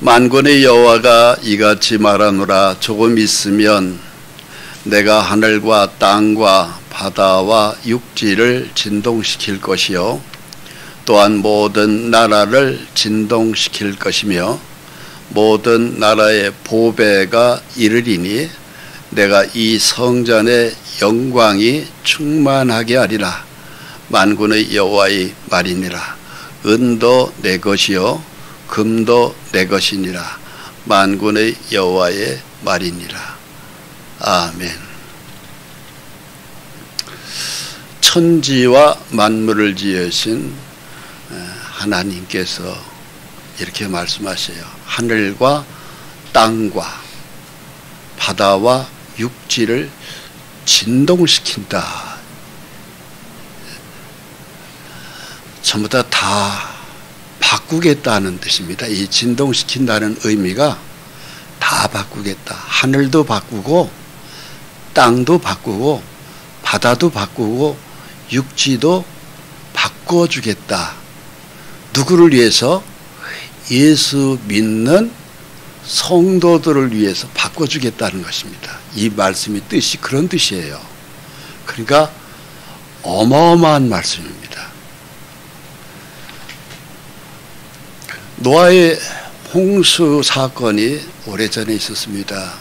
만군의 여호와가 이같이 말하노라. 조금 있으면 내가 하늘과 땅과 바다와 육지를 진동시킬 것이요 또한 모든 나라를 진동시킬 것이며 모든 나라의 보배가 이르리니 내가 이 성전의 영광이 충만하게 하리라. 만군의 여호와의 말이니라. 은도 내 것이요 금도 내 것이니라. 만군의 여호와의 말이니라. 아멘. 천지와 만물을 지으신 하나님께서 이렇게 말씀하셔요. 하늘과 땅과 바다와 육지를 진동시킨다. 전부 다 바꾸겠다는 뜻입니다. 이 진동시킨다는 의미가 다 바꾸겠다. 하늘도 바꾸고 땅도 바꾸고 바다도 바꾸고 육지도 바꿔주겠다. 누구를 위해서? 예수 믿는 성도들을 위해서 바꿔주겠다는 것입니다. 이 말씀의 뜻이 그런 뜻이에요. 그러니까 어마어마한 말씀입니다. 노아의 홍수 사건이 오래전에 있었습니다.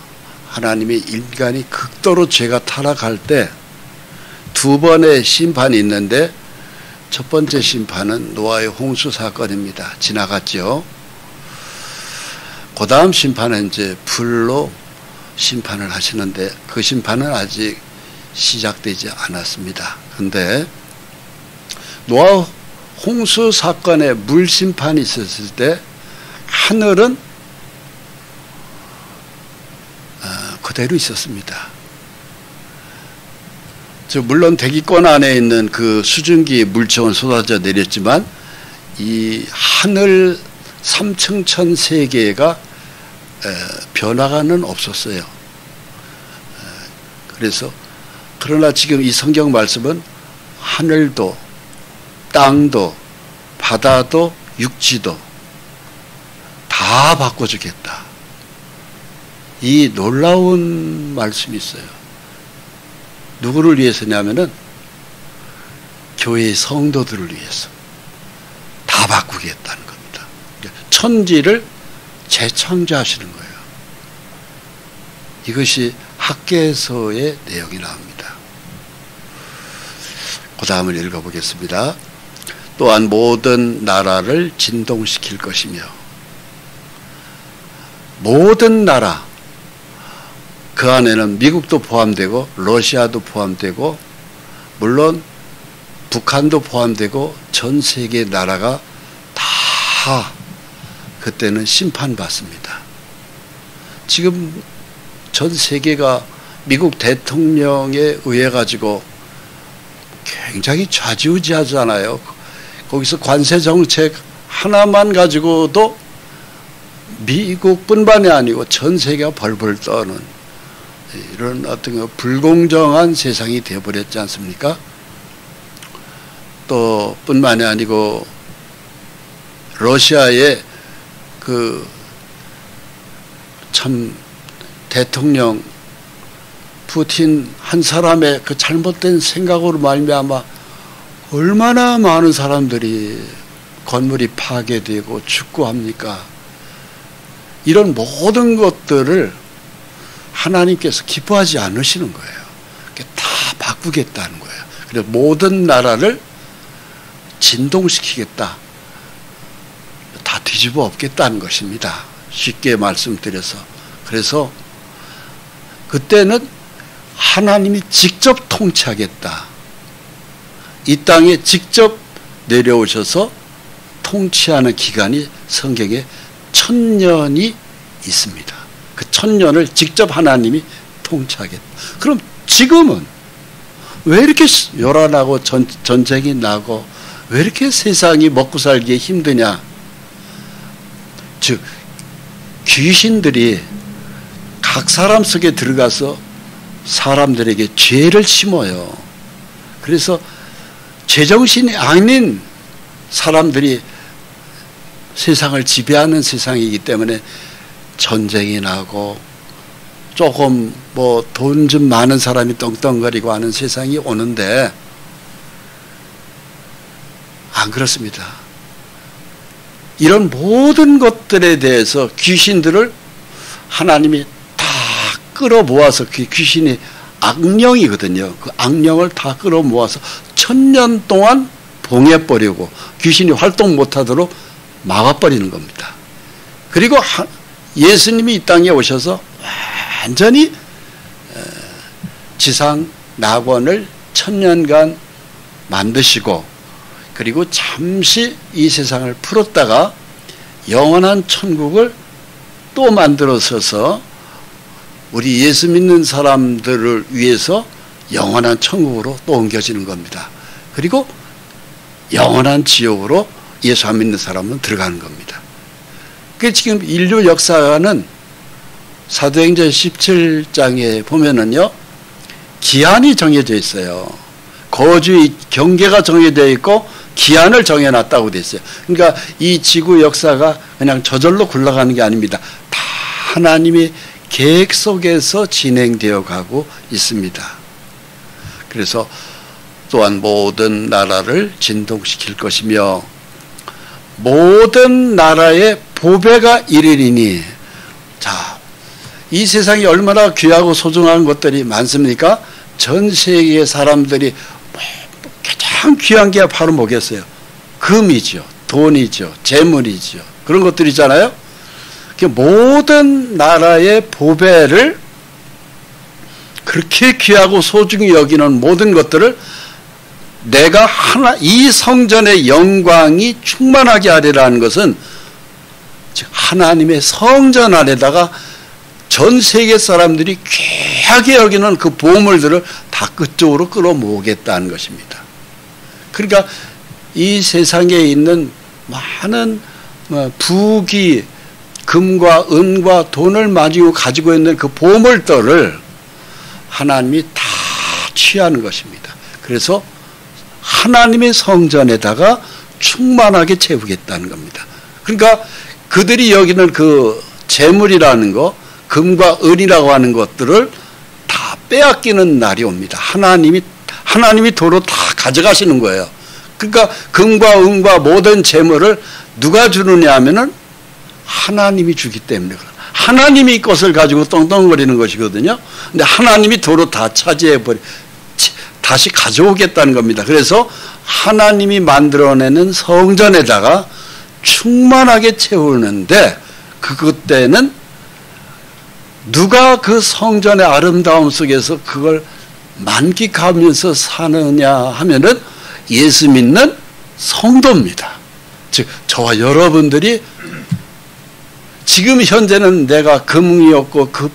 하나님이 인간이 극도로 죄가 타락할 때 두 번의 심판이 있는데 첫 번째 심판은 노아의 홍수 사건입니다. 지나갔죠. 그 다음 심판은 이제 불로 심판을 하시는데 그 심판은 아직 시작되지 않았습니다. 그런데 노아 홍수 사건에 물 심판이 있었을 때 하늘은 그대로 있었습니다. 물론 대기권 안에 있는 그 수증기 물총은 쏟아져 내렸지만 이 하늘 3층 천 세계가 변화가는 없었어요. 그래서 그러나 지금 이 성경 말씀은 하늘도 땅도 바다도 육지도 다 바꿔주겠다. 이 놀라운 말씀이 있어요. 누구를 위해서냐면은 교회의 성도들을 위해서 다 바꾸겠다는 겁니다. 천지를 재창조하시는 거예요. 이것이 학개서의 내용이 나옵니다. 그 다음을 읽어보겠습니다. 또한 모든 나라를 진동시킬 것이며 모든 나라 그 안에는 미국도 포함되고 러시아도 포함되고 물론 북한도 포함되고 전 세계 나라가 다 그때는 심판받습니다. 지금 전 세계가 미국 대통령에 의해 가지고 굉장히 좌지우지하잖아요. 거기서 관세 정책 하나만 가지고도 미국뿐만이 아니고 전 세계가 벌벌 떠는 이런 어떤 불공정한 세상이 되어버렸지 않습니까? 또 뿐만이 아니고 러시아의 그 참 대통령 푸틴 한 사람의 그 잘못된 생각으로 말미암아 얼마나 많은 사람들이 건물이 파괴되고 죽고 합니까? 이런 모든 것들을 하나님께서 기뻐하지 않으시는 거예요. 다 바꾸겠다는 거예요. 그래서 모든 나라를 진동시키겠다. 다 뒤집어 엎겠다는 것입니다. 쉽게 말씀드려서. 그래서 그때는 하나님이 직접 통치하겠다. 이 땅에 직접 내려오셔서 통치하는 기간이 성경에 1000년이 있습니다. 그 1000년을 직접 하나님이 통치하겠다. 그럼 지금은 왜 이렇게 요란하고 전쟁이 나고 왜 이렇게 세상이 먹고 살기에 힘드냐? 즉 귀신들이 각 사람 속에 들어가서 사람들에게 죄를 심어요. 그래서 제정신이 아닌 사람들이 세상을 지배하는 세상이기 때문에 전쟁이 나고 조금 뭐 돈 좀 많은 사람이 떵떵거리고 하는 세상이 오는데 안 그렇습니다. 이런 모든 것들에 대해서 귀신들을 하나님이 다 끌어모아서 귀신이 악령이거든요. 그 악령을 다 끌어모아서 1000년 동안 봉해버리고 귀신이 활동 못하도록 막아버리는 겁니다. 그리고 예수님이 이 땅에 오셔서 완전히 지상 낙원을 1000년간 만드시고 그리고 잠시 이 세상을 풀었다가 영원한 천국을 또 만들어서서 우리 예수 믿는 사람들을 위해서 영원한 천국으로 또 옮겨지는 겁니다. 그리고 영원한 지옥으로 예수 안 믿는 사람은 들어가는 겁니다. 그 지금 인류 역사는 사도행전 17장에 보면은요, 기한이 정해져 있어요. 거주의 경계가 정해져 있고 기한을 정해놨다고 돼 있어요. 그러니까 이 지구 역사가 그냥 저절로 굴러가는 게 아닙니다. 다 하나님의 계획 속에서 진행되어 가고 있습니다. 그래서 또한 모든 나라를 진동시킬 것이며 모든 나라의 보배가 이르리니, 자, 이 세상이 얼마나 귀하고 소중한 것들이 많습니까? 전 세계 사람들이 가장 귀한 게 바로 뭐겠어요? 금이죠, 돈이죠, 재물이죠. 그런 것들이잖아요. 모든 나라의 보배를 그렇게 귀하고 소중히 여기는 모든 것들을 내가 하나, 이 성전의 영광이 충만하게 하리라는 것은 즉 하나님의 성전 안에다가 전 세계 사람들이 귀하게 여기는 그 보물들을 다 그쪽으로 끌어모으겠다는 것입니다. 그러니까 이 세상에 있는 많은 부귀, 금과 은과 돈을 가지고 있는 그 보물들을 하나님이 다 취하는 것입니다. 그래서 하나님의 성전에다가 충만하게 채우겠다는 겁니다. 그러니까 그들이 여기는 그 재물이라는 거, 금과 은이라고 하는 것들을 다 빼앗기는 날이 옵니다. 하나님이 도로 다 가져가시는 거예요. 그러니까 금과 은과 모든 재물을 누가 주느냐 하면은 하나님이 주기 때문에 하나님이 것을 가지고 떵떵거리는 것이거든요. 근데 하나님이 도로 다 차지해버리 다시 가져오겠다는 겁니다. 그래서 하나님이 만들어내는 성전에다가 충만하게 채우는데 그때는 누가 그 성전의 아름다움 속에서 그걸 만끽하면서 사느냐 하면은 예수 믿는 성도입니다. 즉 저와 여러분들이 지금 현재는 내가 금이 없고 그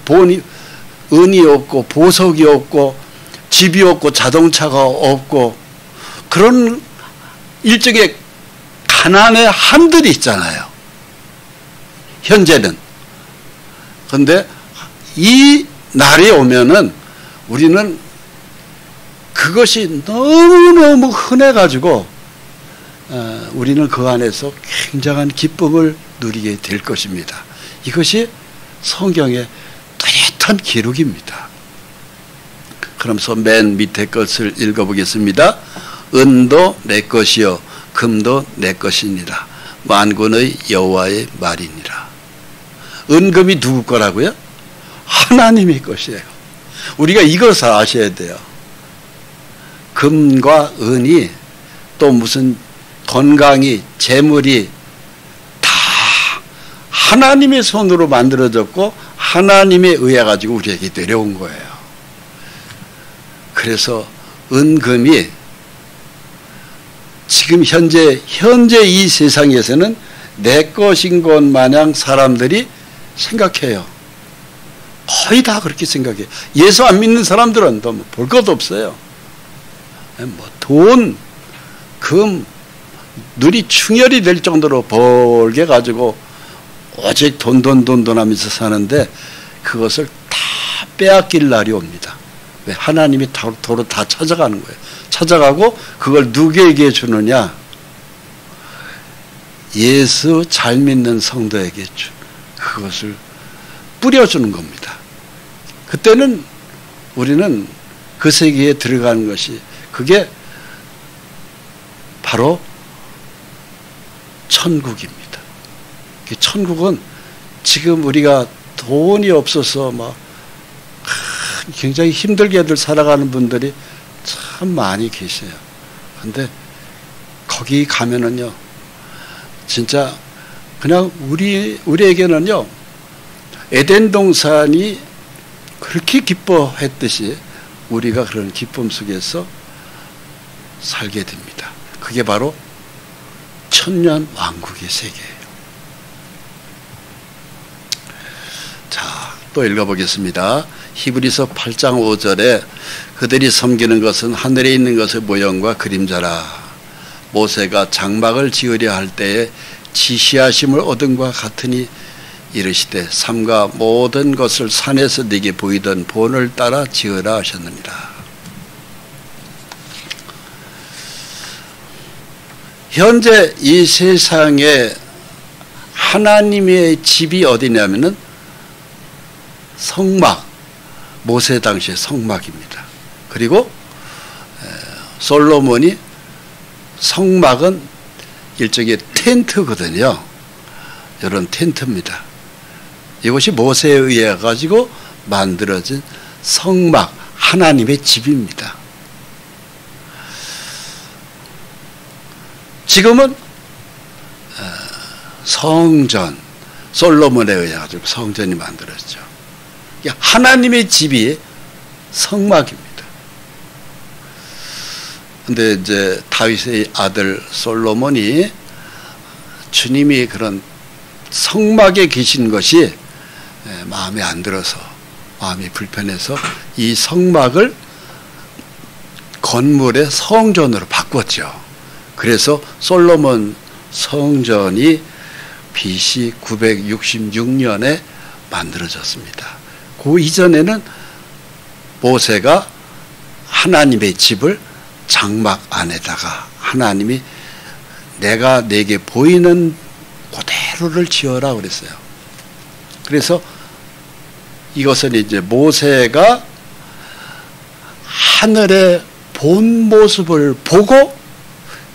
은이 없고 보석이 없고 집이 없고 자동차가 없고 그런 일종의 가난의 한들이 있잖아요. 현재는. 그런데 이 날이 오면은 우리는 그것이 너무너무 흔해가지고 우리는 그 안에서 굉장한 기쁨을 누리게 될 것입니다. 이것이 성경의 뚜렷한 기록입니다. 그러면서 맨 밑에 것을 읽어보겠습니다. 은도 내 것이요 금도 내 것이니라. 만군의 여호와의 말이니라. 은금이 누구 거라고요? 하나님의 것이에요. 우리가 이것을 아셔야 돼요. 금과 은이 또 무슨 건강이 재물이 다 하나님의 손으로 만들어졌고 하나님에 의해 가지고 우리에게 내려온 거예요. 그래서 은금이 지금 현재 이 세상에서는 내 것인 것 마냥 사람들이 생각해요. 거의 다 그렇게 생각해요. 예수 안 믿는 사람들은 또 볼 것도 없어요. 뭐 돈, 금, 눈이 충혈이 될 정도로 벌게 가지고 오직 돈 하면서 사는데 그것을 다 빼앗길 날이 옵니다. 왜? 하나님이 도로 다 찾아가는 거예요. 찾아가고 그걸 누구에게 주느냐? 예수 잘 믿는 성도에게 그것을 뿌려주는 겁니다. 그때는 우리는 그 세계에 들어가는 것이 그게 바로 천국입니다. 천국은 지금 우리가 돈이 없어서 막 굉장히 힘들게들 살아가는 분들이 참 많이 계세요. 근데 거기 가면은요, 진짜 그냥 우리에게는요, 에덴 동산이 그렇게 기뻐했듯이 우리가 그런 기쁨 속에서 살게 됩니다. 그게 바로 천년 왕국의 세계예요. 자, 또 읽어보겠습니다. 히브리서 8장 5절에 그들이 섬기는 것은 하늘에 있는 것의 모형과 그림자라. 모세가 장막을 지으려 할 때에 지시하심을 얻음과 같으니 이르시되 삼가 모든 것을 산에서 네게 보이던 본을 따라 지으라 하셨느니라. 현재 이 세상에 하나님의 집이 어디냐면은 성막, 모세 당시의 성막입니다. 그리고 솔로몬이 성막은 일종의 텐트거든요. 이런 텐트입니다. 이것이 모세에 의해 가지고 만들어진 성막, 하나님의 집입니다. 지금은 성전, 솔로몬에 의해 가지고 성전이 만들어졌죠. 하나님의 집이 성막입니다. 근데 이제 다윗의 아들 솔로몬이 주님이 그런 성막에 계신 것이 마음에 안 들어서, 마음이 불편해서 이 성막을 건물의 성전으로 바꿨죠. 그래서 솔로몬 성전이 BC 966년에 만들어졌습니다. 그 이전에는 모세가 하나님의 집을 장막 안에다가 하나님이 내가 내게 보이는 그대로를 지어라 그랬어요. 그래서 이것은 이제 모세가 하늘의 본 모습을 보고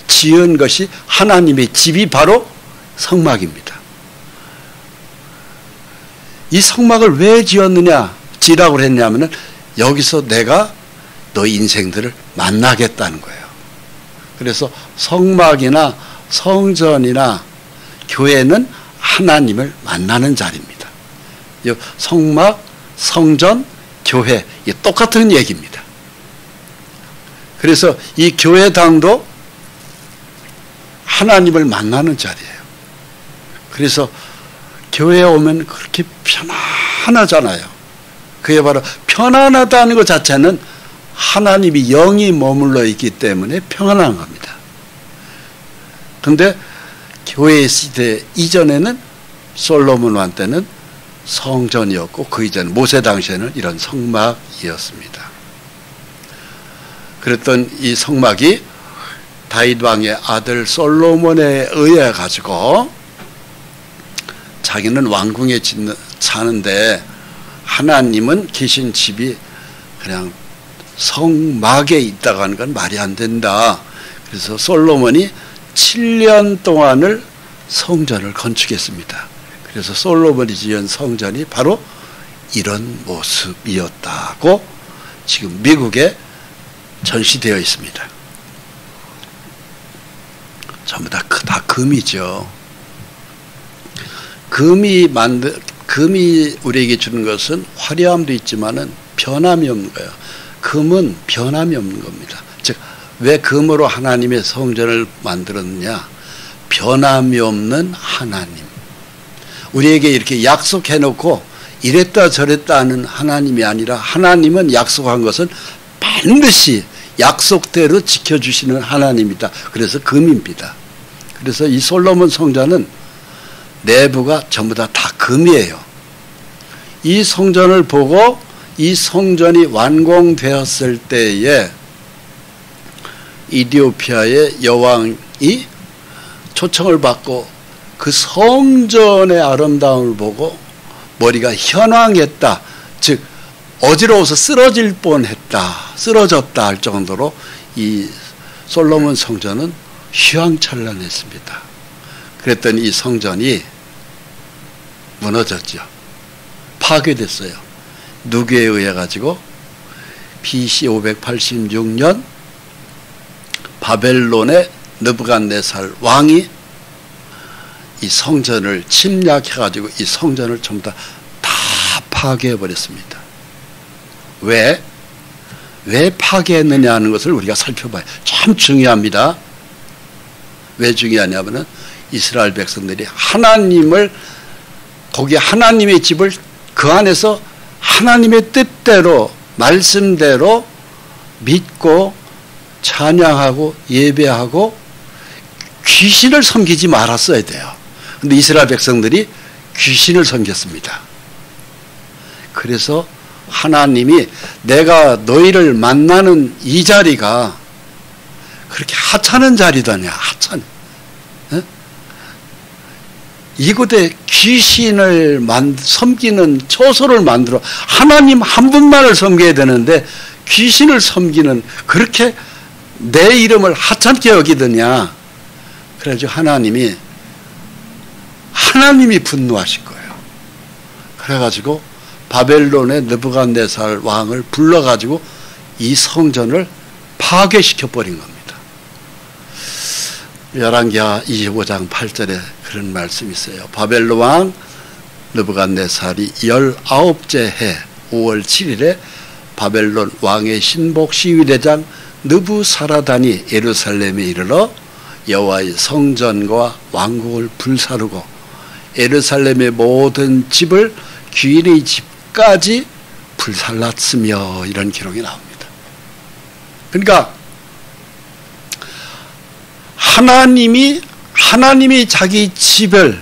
지은 것이 하나님의 집이 바로 성막입니다. 이 성막을 왜 지으라고 했냐면은 여기서 내가 너희 인생들을 만나겠다는 거예요. 그래서 성막이나 성전이나 교회는 하나님을 만나는 자리입니다. 성막, 성전, 교회 똑같은 얘기입니다. 그래서 이 교회당도 하나님을 만나는 자리예요. 그래서 교회에 오면 그렇게 편안하잖아요. 그게 바로 편안하다는 것 자체는 하나님이 영이 머물러 있기 때문에 평안한 겁니다. 그런데 교회 시대 이전에는 솔로몬 왕 때는 성전이었고 그 이전 모세 당시에는 이런 성막이었습니다. 그랬던 이 성막이 다윗 왕의 아들 솔로몬에 의해 가지고 자기는 왕궁에 사는데 하나님은 계신 집이 그냥 성막에 있다고 하는 건 말이 안 된다. 그래서 솔로몬이 7년 동안을 성전을 건축했습니다. 그래서 솔로몬이 지은 성전이 바로 이런 모습이었다고 지금 미국에 전시되어 있습니다. 전부 다 금이죠. 금이 우리에게 주는 것은 화려함도 있지만은 변함이 없는 거예요. 금은 변함이 없는 겁니다. 즉, 왜 금으로 하나님의 성전을 만들었느냐? 변함이 없는 하나님. 우리에게 이렇게 약속해놓고 이랬다 저랬다 하는 하나님이 아니라 하나님은 약속한 것은 반드시 약속대로 지켜주시는 하나님이다. 그래서 금입니다. 그래서 이 솔로몬 성전은 내부가 전부 다 금이에요. 이 성전을 보고 이 성전이 완공되었을 때에 이디오피아의 여왕이 초청을 받고 그 성전의 아름다움을 보고 머리가 현황했다. 즉 어지러워서 쓰러질 뻔했다. 쓰러졌다 할 정도로 이 솔로몬 성전은 휘황찬란했습니다. 그랬더니 이 성전이 무너졌죠. 파괴됐어요. 누구에 의해 가지고 BC 586년 바벨론의 느부갓네살 왕이 이 성전을 침략해 가지고 이 성전을 전부 다 파괴해 버렸습니다. 왜 파괴했느냐 하는 것을 우리가 살펴봐요. 참 중요합니다. 왜 중요하냐면은 이스라엘 백성들이 하나님을, 거기 하나님의 집을 그 안에서 하나님의 뜻대로 말씀대로 믿고 찬양하고 예배하고 귀신을 섬기지 말았어야 돼요. 근데 이스라엘 백성들이 귀신을 섬겼습니다. 그래서 하나님이 내가 너희를 만나는 이 자리가 그렇게 하찮은 자리더냐, 하찮. 이곳에 귀신을 섬기는 처소를 만들어 하나님 한 분만을 섬겨야 되는데 귀신을 섬기는, 그렇게 내 이름을 하찮게 여기더냐. 그래가지고 하나님이 분노하실 거예요. 그래가지고 바벨론의 느부갓네살 왕을 불러가지고 이 성전을 파괴시켜 버린 겁니다. 열왕기하 25장 8절에 그런 말씀이 있어요. 바벨론 왕 느부갓네살이 19째 해 5월 7일에 바벨론 왕의 신복 시위대장 느부사라단이 예루살렘에 이르러 여호와의 성전과 왕국을 불사르고 예루살렘의 모든 집을 귀인의 집까지 불살랐으며, 이런 기록이 나옵니다. 그러니까 하나님이 자기 집을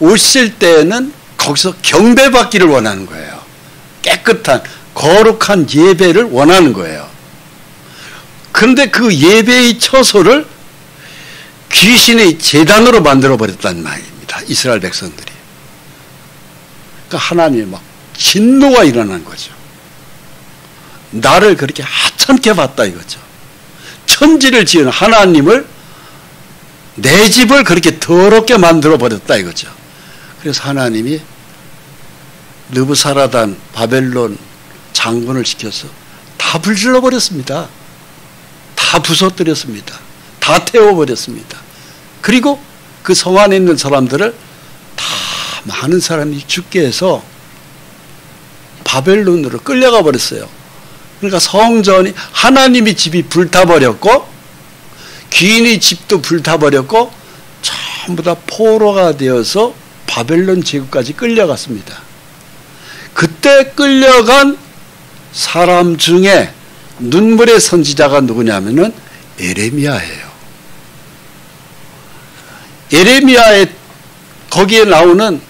오실 때에는 거기서 경배받기를 원하는 거예요. 깨끗한 거룩한 예배를 원하는 거예요. 그런데 그 예배의 처소를 귀신의 제단으로 만들어버렸단 말입니다. 이스라엘 백성들이. 그러니까 하나님이 막 진노가 일어난 거죠. 나를 그렇게 하찮게 봤다 이거죠. 천지를 지은 하나님을, 내 집을 그렇게 더럽게 만들어버렸다 이거죠. 그래서 하나님이 느부사라단 바벨론 장군을 시켜서 다 불질러버렸습니다. 다 부숴뜨렸습니다. 다 태워버렸습니다. 그리고 그 성 안에 있는 사람들을 다 많은 사람이 죽게 해서 바벨론으로 끌려가 버렸어요. 그러니까 성전이, 하나님의 집이 불타버렸고 귀인의 집도 불타버렸고 전부 다 포로가 되어서 바벨론 제국까지 끌려갔습니다. 그때 끌려간 사람 중에 눈물의 선지자가 누구냐면은 예레미야예요. 예레미야의 거기에 나오는,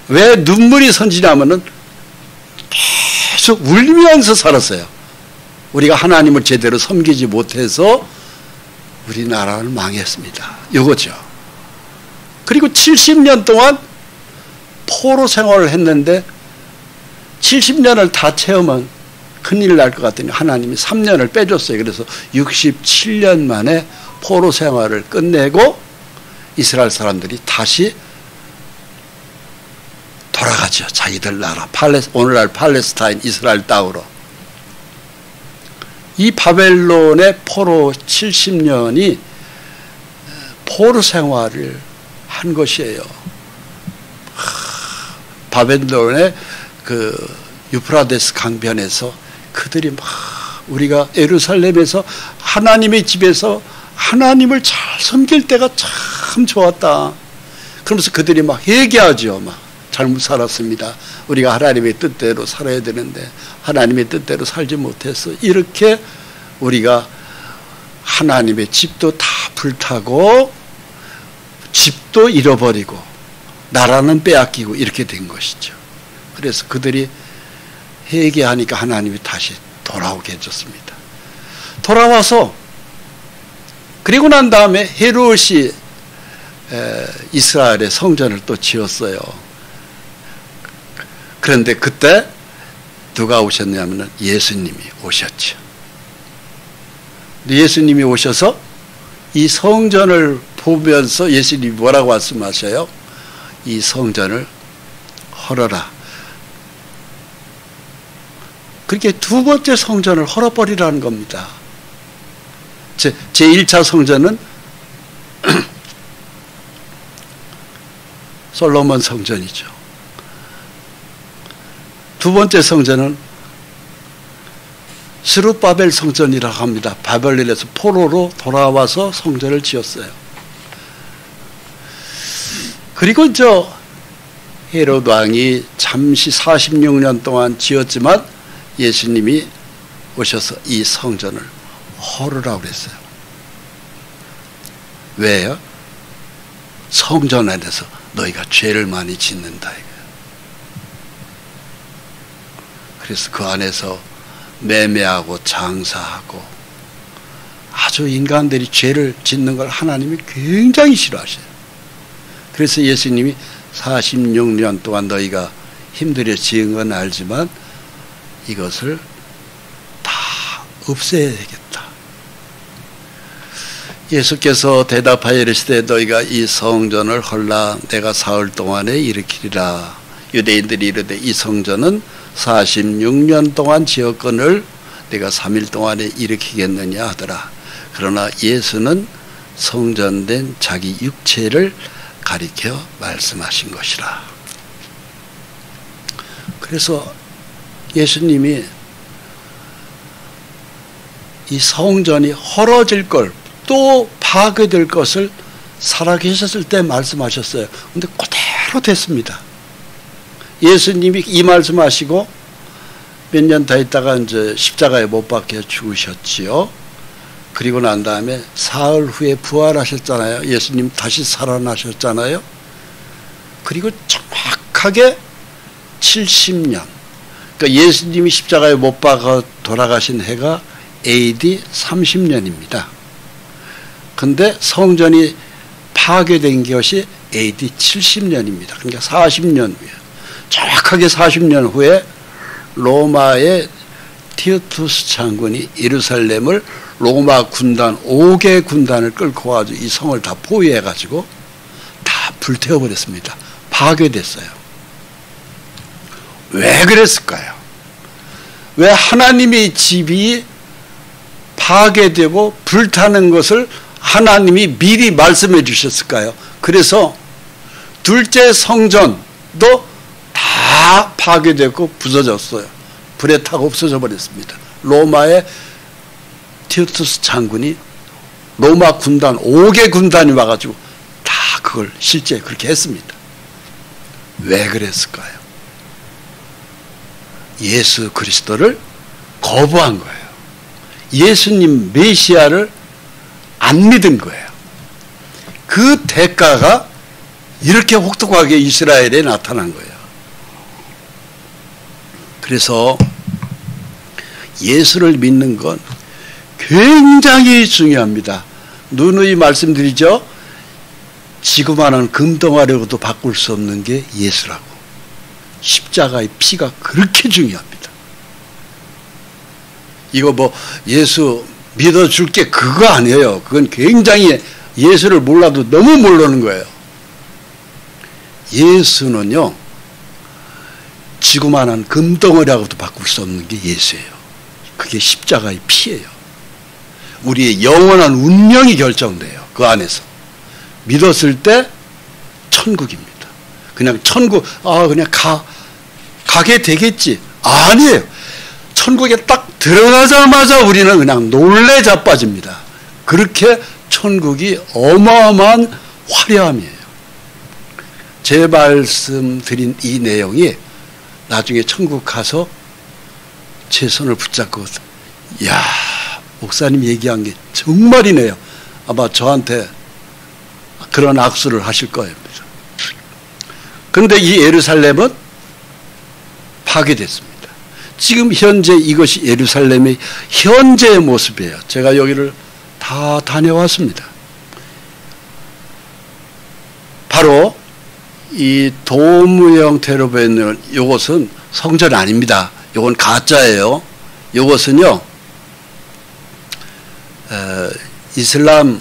왜 눈물이 선지냐면은 계속 울면서 살았어요. 우리가 하나님을 제대로 섬기지 못해서 우리나라는 망했습니다. 이거죠. 그리고 70년 동안 포로 생활을 했는데 70년을 다 채우면 큰일 날 것 같더니 하나님이 3년을 빼줬어요. 그래서 67년 만에 포로 생활을 끝내고 이스라엘 사람들이 다시 돌아가죠. 자기들 나라, 오늘날 팔레스타인 이스라엘 땅으로. 이 바벨론의 포로 70년이 포로 생활을 한 것이에요. 바벨론의 그 유프라데스 강변에서 그들이 막, 우리가 예루살렘에서 하나님의 집에서 하나님을 잘 섬길 때가 참 좋았다. 그러면서 그들이 막 회개하죠. 막 잘못 살았습니다. 우리가 하나님의 뜻대로 살아야 되는데 하나님의 뜻대로 살지 못해서 이렇게 우리가 하나님의 집도 다 불타고 집도 잃어버리고 나라는 빼앗기고 이렇게 된 것이죠. 그래서 그들이 회개하니까 하나님이 다시 돌아오게 해줬습니다. 돌아와서 그리고 난 다음에 헤롯이 이스라엘의 성전을 또 지었어요. 그런데 그때 누가 오셨냐면 예수님이 오셨죠. 예수님이 오셔서 이 성전을 보면서 예수님이 뭐라고 말씀하셔요? 이 성전을 헐어라. 그렇게 두 번째 성전을 헐어버리라는 겁니다. 제1차 성전은 솔로몬 성전이죠. 두 번째 성전은 스룹바벨 성전이라고 합니다. 바벨론에서 포로로 돌아와서 성전을 지었어요. 그리고 헤롯 왕이 잠시 46년 동안 지었지만 예수님이 오셔서 이 성전을 헐으라고 그랬어요. 왜요? 성전 안에서 너희가 죄를 많이 짓는다. 그래서 그 안에서 매매하고 장사하고 아주 인간들이 죄를 짓는 걸 하나님이 굉장히 싫어하셔요. 그래서 예수님이 46년 동안 너희가 힘들여 지은 건 알지만 이것을 다 없애야 되겠다. 예수께서 대답하여 이르시되 너희가 이 성전을 헐라 내가 사흘 동안에 일으키리라. 유대인들이 이르되 이 성전은 46년 동안 지었거늘 내가 3일 동안에 일으키겠느냐 하더라. 그러나 예수는 성전된 자기 육체를 가리켜 말씀하신 것이라. 그래서 예수님이 이 성전이 헐어질 걸 또 파괴될 것을 살아계셨을 때 말씀하셨어요. 그런데 그대로 됐습니다. 예수님이 이 말씀하시고 몇 년 더 있다가 이제 십자가에 못 박혀 죽으셨지요. 그리고 난 다음에 사흘 후에 부활하셨잖아요. 예수님 다시 살아나셨잖아요. 그리고 정확하게 70년. 그러니까 예수님이 십자가에 못 박아 돌아가신 해가 AD 30년입니다. 근데 성전이 파괴된 것이 AD 70년입니다. 그러니까 40년 후에, 정확하게 40년 후에 로마의 티투스 장군이 예루살렘을 로마 군단 5개 군단을 끌고 와가지고 이 성을 다 포위해가지고 다 불태워버렸습니다. 파괴됐어요. 왜 그랬을까요? 왜 하나님의 집이 파괴되고 불타는 것을 하나님이 미리 말씀해 주셨을까요? 그래서 둘째 성전도 다 파괴되고 부서졌어요. 불에 타고 없어져 버렸습니다. 로마의 티투스 장군이 로마 군단 5개 군단이 와가지고 다 그걸 실제 그렇게 했습니다. 왜 그랬을까요? 예수 그리스도를 거부한 거예요. 예수님 메시아를 안 믿은 거예요. 그 대가가 이렇게 혹독하게 이스라엘에 나타난 거예요. 그래서 예수를 믿는 건 굉장히 중요합니다. 누누이 말씀드리죠. 지구만한 금덩어리로도 바꿀 수 없는 게 예수라고. 십자가의 피가 그렇게 중요합니다. 이거 예수 믿어줄게 그거 아니에요. 그건 굉장히 예수를 몰라도 너무 모르는 거예요. 예수는요, 지구만한 금덩어리하고도 바꿀 수 없는 게 예수예요. 그게 십자가의 피예요. 우리의 영원한 운명이 결정돼요. 그 안에서. 믿었을 때 천국입니다. 그냥 천국, 그냥 가게 되겠지. 아니에요. 천국에 딱 들어가자마자 우리는 그냥 놀래 자빠집니다. 그렇게 천국이 어마어마한 화려함이에요. 제 말씀드린 이 내용이 나중에 천국 가서 제 손을 붙잡고, 야, 목사님 얘기한 게 정말이네요. 아마 저한테 그런 악수를 하실 거예요. 그런데 이 예루살렘은 파괴됐습니다. 지금 현재 이것이 예루살렘의 현재의 모습이에요. 제가 여기를 다 다녀왔습니다. 바로 이 도무 형태로 보이는 이것은 성전 아닙니다. 이건 가짜예요. 이것은요 이슬람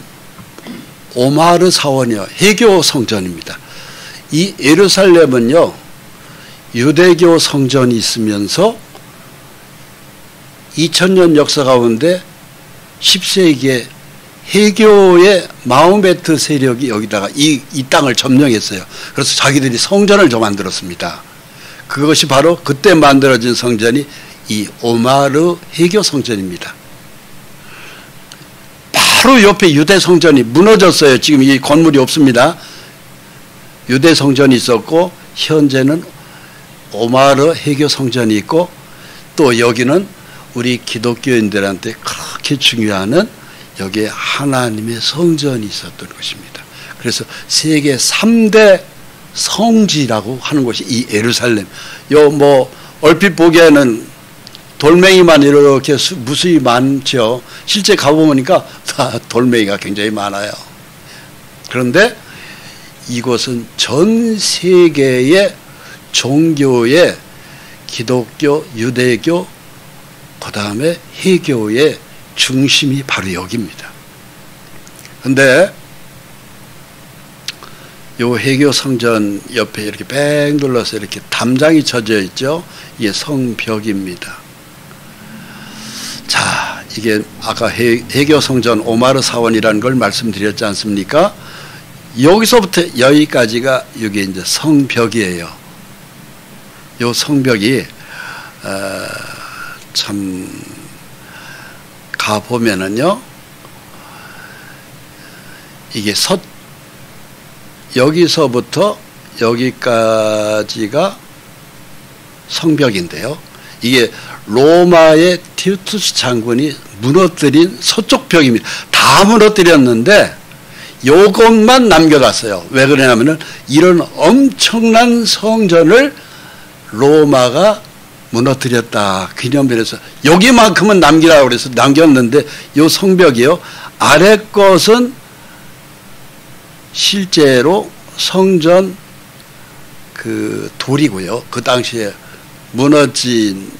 오마르 사원이요 해교 성전입니다. 이 예루살렘은요 유대교 성전이 있으면서 2000년 역사 가운데 10세기에 해교의 마호메트 세력이 여기다가 이 땅을 점령했어요. 그래서 자기들이 성전을 좀 만들었습니다. 그것이 바로 그때 만들어진 성전이 이 오마르 해교 성전입니다. 바로 옆에 유대 성전이 무너졌어요. 지금 이 건물이 없습니다. 유대 성전이 있었고 현재는 오마르 해교 성전이 있고 또 여기는 우리 기독교인들한테 그렇게 중요한 여기에 하나님의 성전이 있었던 것입니다. 그래서 세계 3대 성지라고 하는 것이 이 예루살렘. 요 뭐 얼핏 보기에는 돌멩이만 이렇게 무수히 많죠. 실제 가보니까 다 돌멩이가 굉장히 많아요. 그런데 이곳은 전 세계의 종교의 기독교, 유대교, 그 다음에 해교의 중심이 바로 여기입니다. 그런데 요 해교 성전 옆에 이렇게 뺑 둘러서 이렇게 담장이 쳐져 있죠. 이게 성벽입니다. 자, 이게 아까 해교 성전 오마르 사원이라는 걸 말씀드렸지 않습니까? 여기서부터 여기까지가 이게 이제 성벽이에요. 요 성벽이 참 가보면은요 이게 여기서부터 여기까지가 성벽인데요. 이게 로마의 티투스 장군이 무너뜨린 서쪽 벽입니다. 다 무너뜨렸는데 요것만 남겨갔어요. 왜 그러냐면은 이런 엄청난 성전을 로마가 무너뜨렸다 기념비에서 여기만큼은 남기라고 그래서 남겼는데 요 성벽이요 아래 것은 실제로 성전 그 돌이고요. 그 당시에 무너진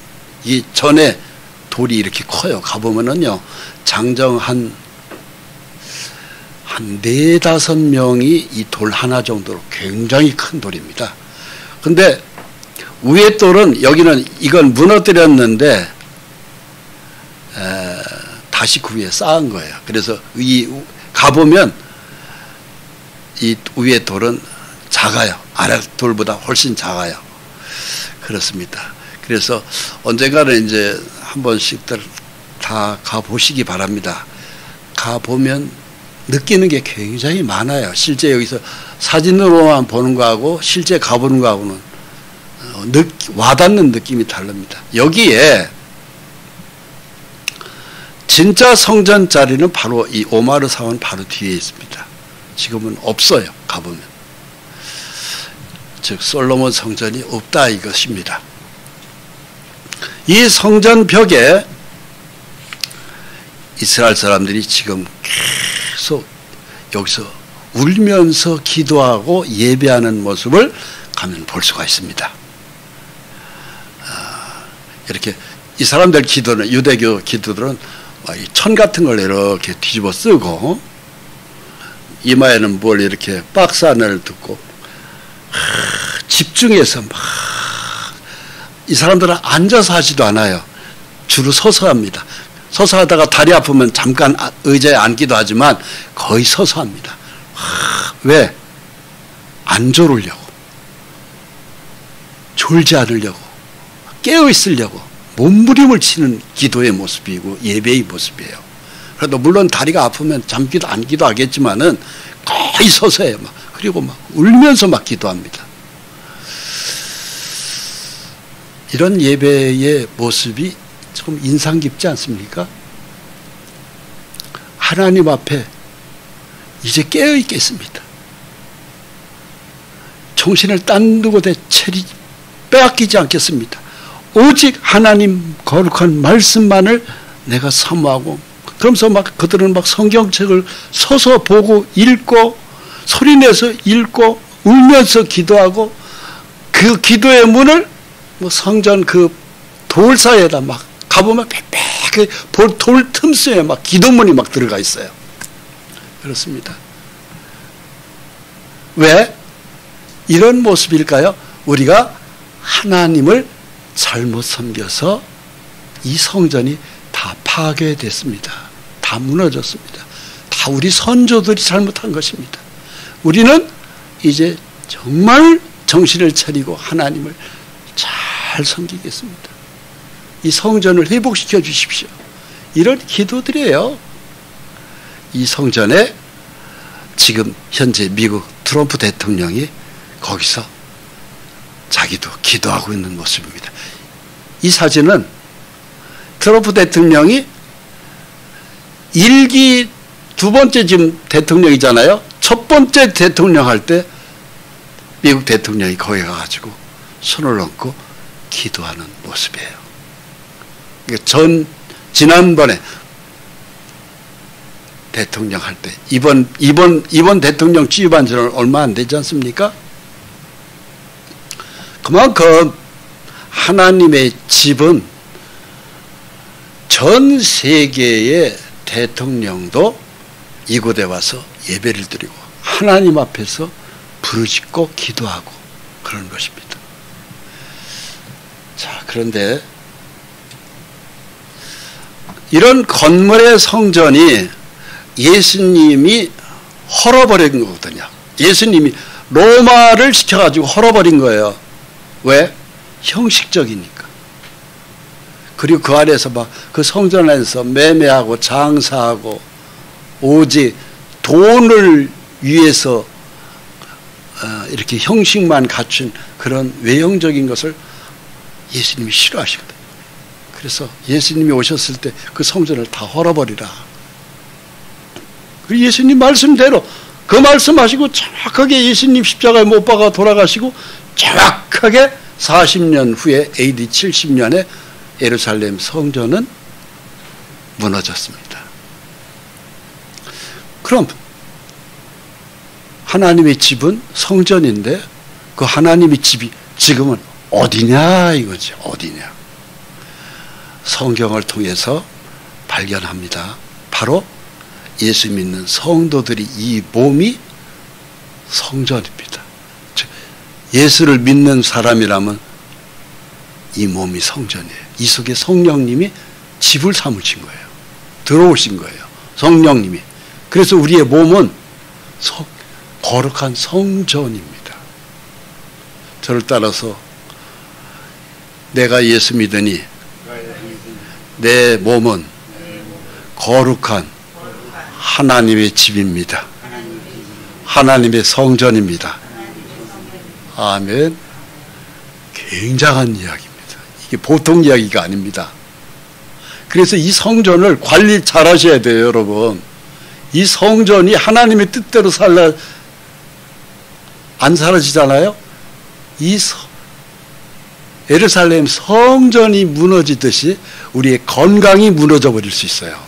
이 전에 돌이 이렇게 커요. 가보면은요 장정 한 4-5명이 이 돌 하나 정도로 굉장히 큰 돌입니다. 근데 위에 돌은 여기는 이걸 무너뜨렸는데 다시 그 위에 쌓은 거예요. 그래서 이 가보면 이 위에 돌은 작아요. 아래 돌보다 훨씬 작아요. 그렇습니다. 그래서 언젠가는 이제 한 번씩들 다 가보시기 바랍니다. 가보면 느끼는 게 굉장히 많아요. 실제 여기서 사진으로만 보는 거하고 실제 가보는 거하고는 와닿는 느낌이 다릅니다. 여기에 진짜 성전 자리는 바로 이 오마르 사원 바로 뒤에 있습니다. 지금은 없어요. 가보면. 즉 솔로몬 성전이 없다 이것입니다. 이 성전 벽에 이스라엘 사람들이 지금 계속 여기서 울면서 기도하고 예배하는 모습을 가면 볼 수가 있습니다. 이렇게 이 사람들 기도는 유대교 기도들은 천 같은 걸 이렇게 뒤집어 쓰고 이마에는 뭘 이렇게 박스 안을 듣고 집중해서 막 이 사람들은 앉아서 하지도 않아요. 주로 서서 합니다. 서서 하다가 다리 아프면 잠깐 의자에 앉기도 하지만 거의 서서 합니다. 왜? 안 졸으려고. 졸지 않으려고. 깨어 있으려고. 몸부림을 치는 기도의 모습이고 예배의 모습이에요. 그래도 물론 다리가 아프면 잠기도 앉기도 하겠지만은 거의 서서 해요. 막. 그리고 막 울면서 막 기도합니다. 이런 예배의 모습이 좀 인상 깊지 않습니까? 하나님 앞에 이제 깨어 있겠습니다. 정신을 딴 곳에 빼앗기지 않겠습니다. 오직 하나님 거룩한 말씀만을 내가 사모하고 그러면서 막 그들은 막 성경책을 서서 보고 읽고 소리내서 읽고 울면서 기도하고 그 기도의 문을 뭐 성전 그 돌 사이에다 막 가보면 빽빽하게 돌 틈새에 막 기도문이 막 들어가 있어요. 그렇습니다. 왜 이런 모습일까요? 우리가 하나님을 잘못 섬겨서 이 성전이 다 파괴됐습니다. 다 무너졌습니다. 다 우리 선조들이 잘못한 것입니다. 우리는 이제 정말 정신을 차리고 하나님을 잘 섬기겠습니다. 이 성전을 회복시켜 주십시오. 이런 기도들이에요. 이 성전에 지금 현재 미국 트럼프 대통령이 거기서 자기도 기도하고 있는 모습입니다. 이 사진은 트럼프 대통령이 1기 두 번째 지금 대통령이잖아요. 첫 번째 대통령 할 때 미국 대통령이 거기 가가지고 손을 얹고 기도하는 모습이에요. 지난번에 대통령 할 때 이번 대통령 취임한 지는 얼마 안 되지 않습니까? 그만큼 하나님의 집은 전 세계의 대통령도 이곳에 와서 예배를 드리고 하나님 앞에서 부르짖고 기도하고 그런 것입니다. 자, 그런데 이런 건물의 성전이 예수님이 헐어버린 거거든요. 예수님이 로마를 시켜가지고 헐어버린 거예요. 왜? 형식적이니까. 그리고 그 안에서 막 그 성전 안에서 매매하고 장사하고 오직 돈을 위해서 이렇게 형식만 갖춘 그런 외형적인 것을 예수님이 싫어하시거든요. 그래서 예수님이 오셨을 때 그 성전을 다 헐어버리라. 그리고 예수님 말씀대로 그 말씀하시고 정확하게 예수님 십자가에 못 박아 돌아가시고 정확하게 40년 후에 AD 70년에 예루살렘 성전은 무너졌습니다. 그럼 하나님의 집은 성전인데 그 하나님의 집이 지금은 어디냐 이거지. 어디냐. 성경을 통해서 발견합니다. 바로 예수 믿는 성도들이 이 몸이 성전입니다. 예수를 믿는 사람이라면 이 몸이 성전이에요. 이 속에 성령님이 집을 삼으신 거예요. 들어오신 거예요. 성령님이. 그래서 우리의 몸은 거룩한 성전입니다. 저를 따라서 내가 예수 믿으니 내 몸은 거룩한 하나님의 집입니다. 하나님의 성전입니다. 아멘. 굉장한 이야기입니다. 이게 보통 이야기가 아닙니다. 그래서 이 성전을 관리 잘 하셔야 돼요, 여러분. 이 성전이 하나님의 뜻대로 안 사라지잖아요. 예루살렘 성전이 무너지듯이 우리의 건강이 무너져 버릴 수 있어요.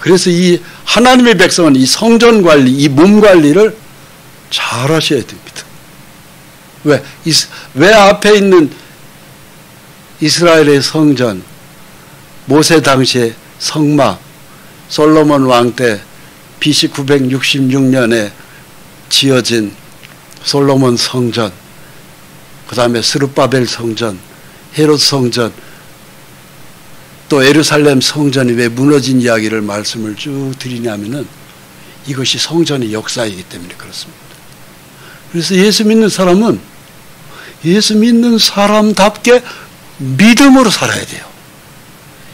그래서 이 하나님의 백성은 이 성전 관리, 이 몸 관리를 잘 하셔야 됩니다. 왜 앞에 있는 이스라엘의 성전, 모세 당시의 성막, 솔로몬 왕 때 BC 966년에 지어진 솔로몬 성전, 그 다음에 스룹바벨 성전, 헤롯 성전, 또 예루살렘 성전이 왜 무너진 이야기를 말씀을 쭉 드리냐면은 이것이 성전의 역사이기 때문에 그렇습니다. 그래서 예수 믿는 사람은 예수 믿는 사람답게 믿음으로 살아야 돼요.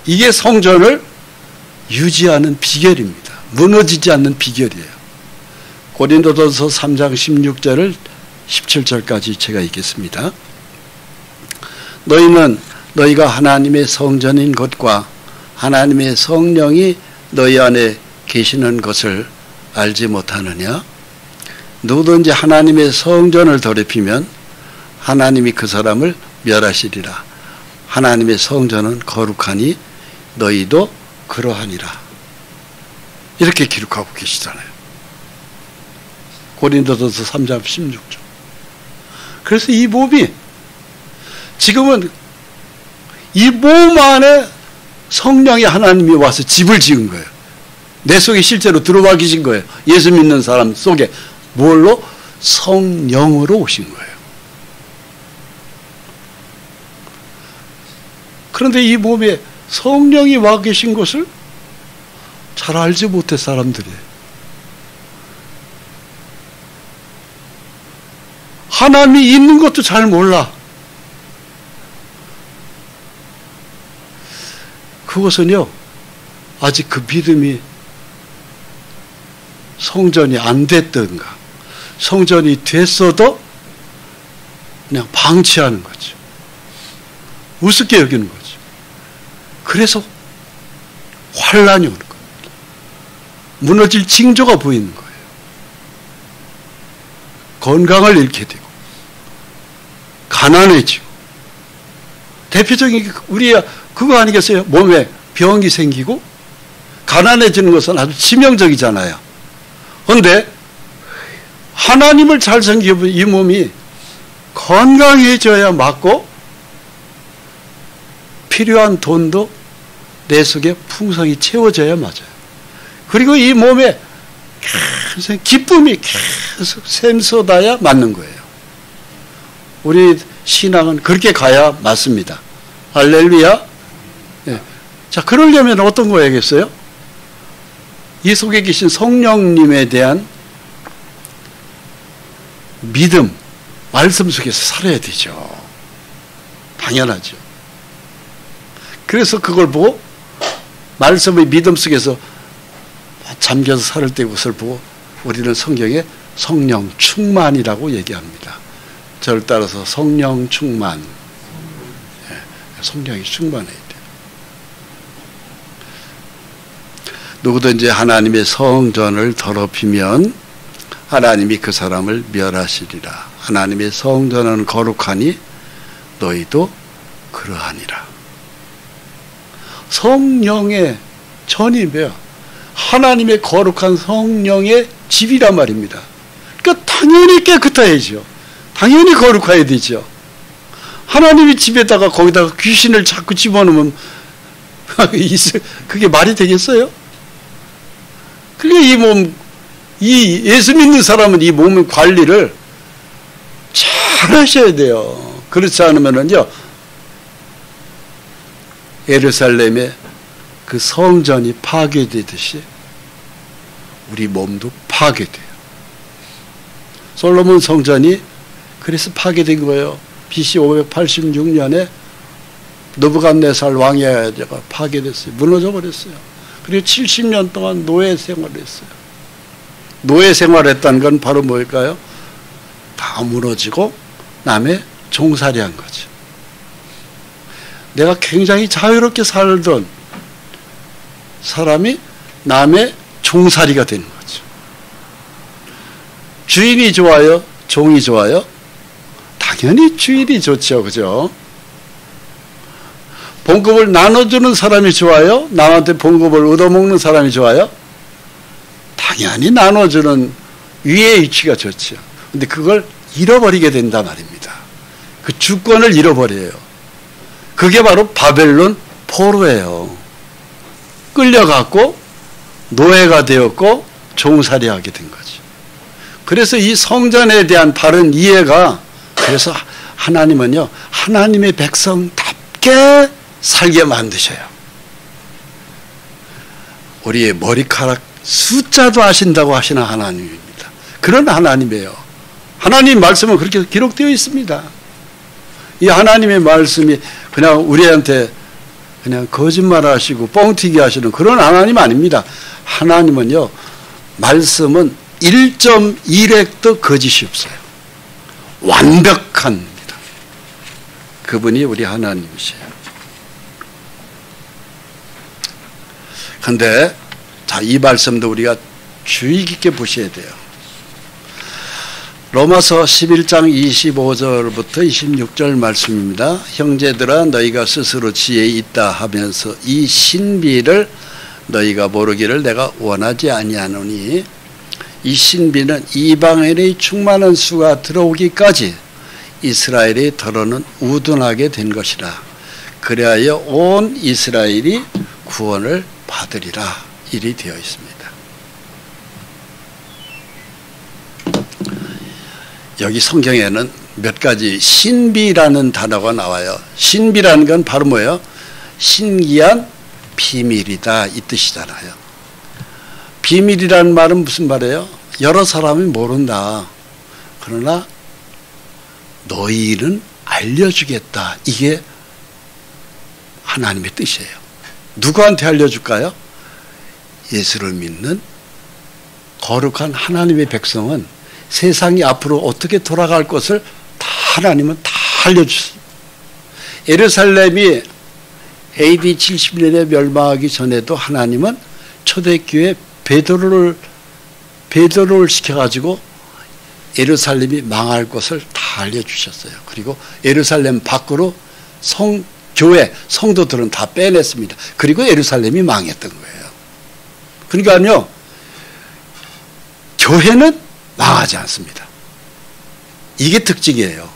이게 성전을 유지하는 비결입니다. 무너지지 않는 비결이에요. 고린도전서 3장 16절을 17절까지 제가 읽겠습니다. 너희는 너희가 하나님의 성전인 것과 하나님의 성령이 너희 안에 계시는 것을 알지 못하느냐? 누구든지 하나님의 성전을 더럽히면 하나님이 그 사람을 멸하시리라. 하나님의 성전은 거룩하니 너희도 그러하니라. 이렇게 기록하고 계시잖아요. 고린도전서 3장 16절. 그래서 이 몸이 지금은 이 몸 안에 성령이 하나님이 와서 집을 지은 거예요. 내 속에 실제로 들어와 계신 거예요. 예수 믿는 사람 속에. 뭘로? 성령으로 오신 거예요. 그런데 이 몸에 성령이 와 계신 것을 잘 알지 못해 사람들이. 하나님이 있는 것도 잘 몰라. 그것은요, 아직 그 믿음이 성전이 안 됐던가, 성전이 됐어도 그냥 방치하는 거죠. 우습게 여기는 거죠. 그래서 환란이 오는 거예요. 무너질 징조가 보이는 거예요. 건강을 잃게 되고 가난해지고. 대표적인 우리 그거 아니겠어요? 몸에 병이 생기고 가난해지는 것은 아주 치명적이잖아요. 그런데 하나님을 잘 섬기면 이 몸이 건강해져야 맞고 필요한 돈도 내 속에 풍성히 채워져야 맞아요. 그리고 이 몸에 계속 기쁨이 계속 샘솟아야 맞는 거예요. 우리 신앙은 그렇게 가야 맞습니다. 할렐루야. 네. 자, 그러려면 어떤 거야겠어요? 이 속에 계신 성령님에 대한 믿음, 말씀 속에서 살아야 되죠. 당연하죠. 그래서 그걸 보고 말씀의 믿음 속에서 잠겨서 살 때 것을 보고 우리는 성경에 성령 충만이라고 얘기합니다. 저를 따라서 성령 충만. 성령이 충만해야 돼요. 누구든지 하나님의 성전을 더럽히면 하나님이 그 사람을 멸하시리라. 하나님의 성전은 거룩하니 너희도 그러하니라. 성령의 전입이에요. 하나님의 거룩한 성령의 집이란 말입니다. 그러니까 당연히 깨끗해야죠. 당연히 거룩해야 되죠. 하나님의 집에다가 거기다가 귀신을 자꾸 집어넣으면 그게 말이 되겠어요? 그러니까 이 몸, 이 예수 믿는 사람은 이 몸의 관리를 잘 하셔야 돼요. 그렇지 않으면은요, 예루살렘의 그 성전이 파괴되듯이 우리 몸도 파괴돼요. 솔로몬 성전이 그래서 파괴된 거예요. BC 586년에 느부갓네살 왕이 파괴됐어요. 무너져 버렸어요. 그리고 70년 동안 노예 생활을 했어요. 노예 생활했다는 건 바로 뭘까요? 다 무너지고 남의 종살이 한 거죠. 내가 굉장히 자유롭게 살던 사람이 남의 종살이가 되는 거죠. 주인이 좋아요? 종이 좋아요? 당연히 주인이 좋죠. 그죠? 봉급을 나눠주는 사람이 좋아요? 남한테 봉급을 얻어먹는 사람이 좋아요? 당연히 나눠주는 위의 위치가 좋죠. 근데 그걸 잃어버리게 된단 말입니다. 그 주권을 잃어버려요. 그게 바로 바벨론 포로예요. 끌려갔고 노예가 되었고 종살이하게 된 거죠. 그래서 이 성전에 대한 바른 이해가, 그래서 하나님은요, 하나님의 백성답게 살게 만드셔요. 우리의 머리카락 숫자도 아신다고 하시는 하나님입니다. 그런 하나님이에요. 하나님 말씀은 그렇게 기록되어 있습니다. 이 하나님의 말씀이 그냥 우리한테 그냥 거짓말 하시고 뻥튀기 하시는 그런 하나님 아닙니다. 하나님은요, 말씀은 1.1획도 거짓이 없어요. 완벽합니다. 그분이 우리 하나님이세요. 그런데 자, 이 말씀도 우리가 주의 깊게 보셔야 돼요. 로마서 11장 25절부터 26절 말씀입니다. 형제들아, 너희가 스스로 지혜 있다 하면서 이 신비를 너희가 모르기를 내가 원하지 아니하노니 이 신비는 이방인의 충만한 수가 들어오기까지 이스라엘의 더러는 우둔하게 된 것이라. 그리하여 온 이스라엘이 구원을 받으리라. 일이 되어 있습니다. 여기 성경에는 몇 가지 신비라는 단어가 나와요. 신비라는 건 바로 뭐예요? 신기한 비밀이다 이 뜻이잖아요. 비밀이라는 말은 무슨 말이에요? 여러 사람이 모른다. 그러나 너희는 알려주겠다. 이게 하나님의 뜻이에요. 누구한테 알려줄까요? 예수를 믿는 거룩한 하나님의 백성은 세상이 앞으로 어떻게 돌아갈 것을 다 하나님은 다 알려주세요. 예루살렘이 AD 70년에 멸망하기 전에도 하나님은 초대교회 베드로를 시켜가지고 예루살렘이 망할 것을 다 알려주셨어요. 그리고 예루살렘 밖으로 교회, 성도들은 다 빼냈습니다. 그리고 예루살렘이 망했던 거예요. 그러니까요, 교회는 망하지 않습니다. 이게 특징이에요.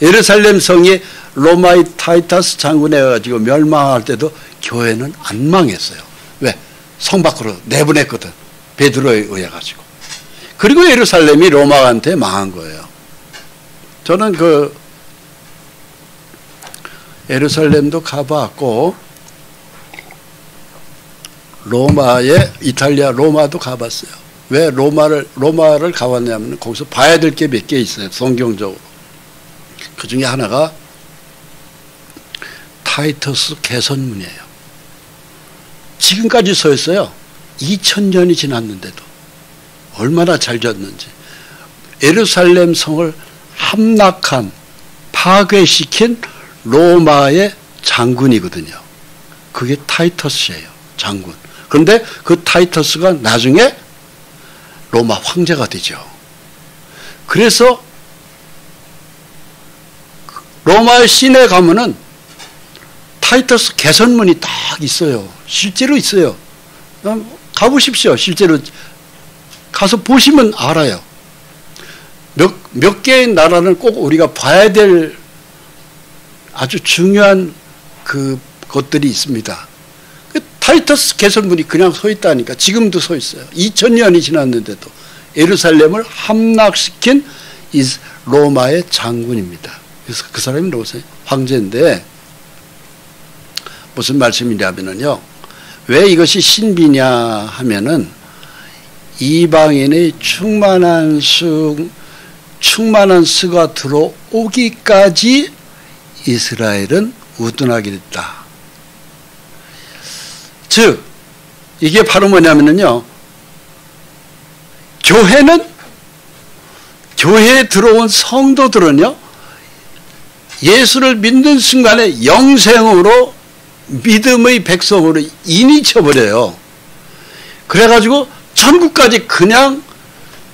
예루살렘 성이 로마의 타이타스 장군에 가지고 멸망할 때도 교회는 안 망했어요. 왜? 성 밖으로 내보냈거든. 베드로에 의해 가지고. 그리고 예루살렘이 로마한테 망한 거예요. 저는 예루살렘도 가봤고 이탈리아 로마도 가봤어요. 왜 로마를 가봤냐면 거기서 봐야 될 게 몇 개 있어요. 성경적으로. 그 중에 하나가 타이터스 개선문이에요. 지금까지 서 있어요. 2000년이 지났는데도 얼마나 잘 졌는지. 예루살렘 성을 함락한 파괴시킨 로마의 장군이거든요. 그게 타이터스예요. 장군. 그런데 그 타이터스가 나중에 로마 황제가 되죠. 그래서 로마의 시내에 가면은 타이터스 개선문이 딱 있어요. 실제로 있어요. 가보십시오. 실제로 가서 보시면 알아요. 몇 개의 나라는 꼭 우리가 봐야 될 아주 중요한 것들이 있습니다. 타이터스 개선문이 그냥 서 있다니까. 지금도 서 있어요. 2000년이 지났는데도 예루살렘을 함락시킨 로마의 장군입니다. 그래서 그 사람이 로마의 황제인데 무슨 말씀이냐면요. 왜 이것이 신비냐 하면은 이방인의 충만한 수가 들어오기까지 이스라엘은 우둔하게 됐다. 즉 이게 바로 뭐냐면요. 교회에 들어온 성도들은요. 예수를 믿는 순간에 영생으로 믿음의 백성으로 인이 쳐버려요. 그래가지고 천국까지 그냥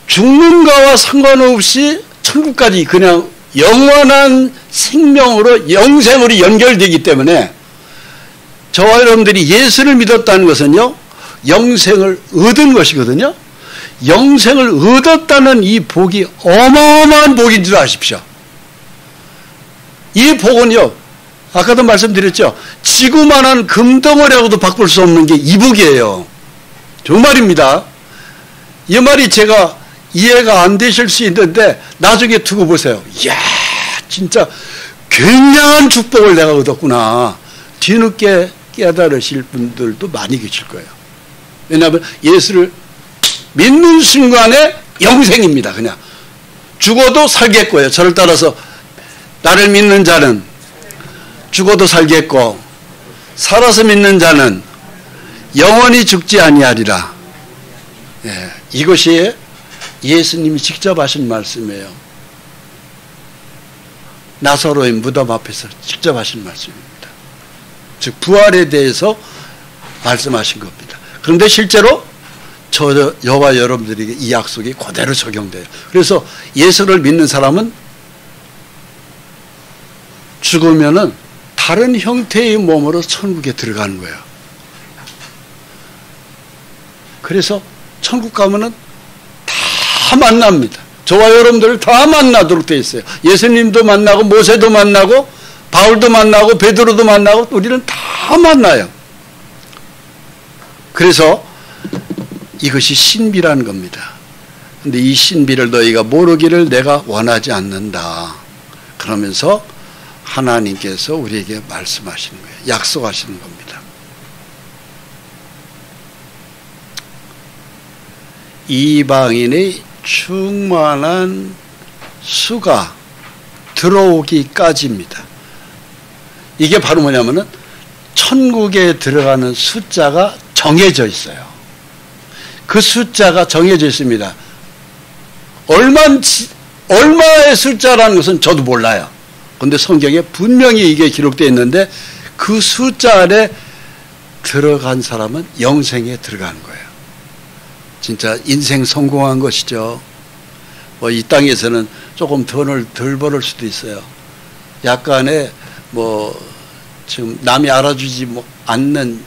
죽는 거와 상관없이 천국까지 그냥 영원한 생명으로 영생으로 연결되기 때문에 저와 여러분들이 예수를 믿었다는 것은요. 영생을 얻은 것이거든요. 영생을 얻었다는 이 복이 어마어마한 복인 줄 아십시오. 이 복은요. 아까도 말씀드렸죠. 지구만한 금덩어리하고도 바꿀 수 없는 게 이 복이에요. 정말입니다. 이 말이 제가 이해가 안 되실 수 있는데 나중에 두고 보세요. 이야 진짜 굉장한 축복을 내가 얻었구나. 뒤늦게 깨달으실 분들도 많이 계실 거예요. 왜냐하면 예수를 믿는 순간에 영생입니다. 그냥 죽어도 살겠고요. 저를 따라서 나를 믿는 자는 죽어도 살겠고 살아서 믿는 자는 영원히 죽지 아니하리라. 예, 이것이 예수님이 직접 하신 말씀이에요. 나사로의 무덤 앞에서 직접 하신 말씀입니다. 즉 부활에 대해서 말씀하신 겁니다. 그런데 실제로 저와 여러분들에게 이 약속이 그대로 적용돼요. 그래서 예수를 믿는 사람은 죽으면은 다른 형태의 몸으로 천국에 들어가는 거예요. 그래서 천국 가면은 다 다 만납니다. 저와 여러분들을 다 만나도록 되어 있어요. 예수님도 만나고 모세도 만나고 바울도 만나고 베드로도 만나고 우리는 다 만나요. 그래서 이것이 신비라는 겁니다. 근데 이 신비를 너희가 모르기를 내가 원하지 않는다. 그러면서 하나님께서 우리에게 말씀하시는 거예요. 약속하시는 겁니다. 이방인의 충만한 수가 들어오기까지입니다. 이게 바로 뭐냐면은 천국에 들어가는 숫자가 정해져 있어요. 그 숫자가 정해져 있습니다. 얼마의 숫자라는 것은 저도 몰라요. 그런데 성경에 분명히 이게 기록되어 있는데 그 숫자 안에 들어간 사람은 영생에 들어가는 거예요. 진짜 인생 성공한 것이죠. 뭐 이 땅에서는 조금 돈을 덜 벌을 수도 있어요. 약간의 지금 남이 알아주지 않는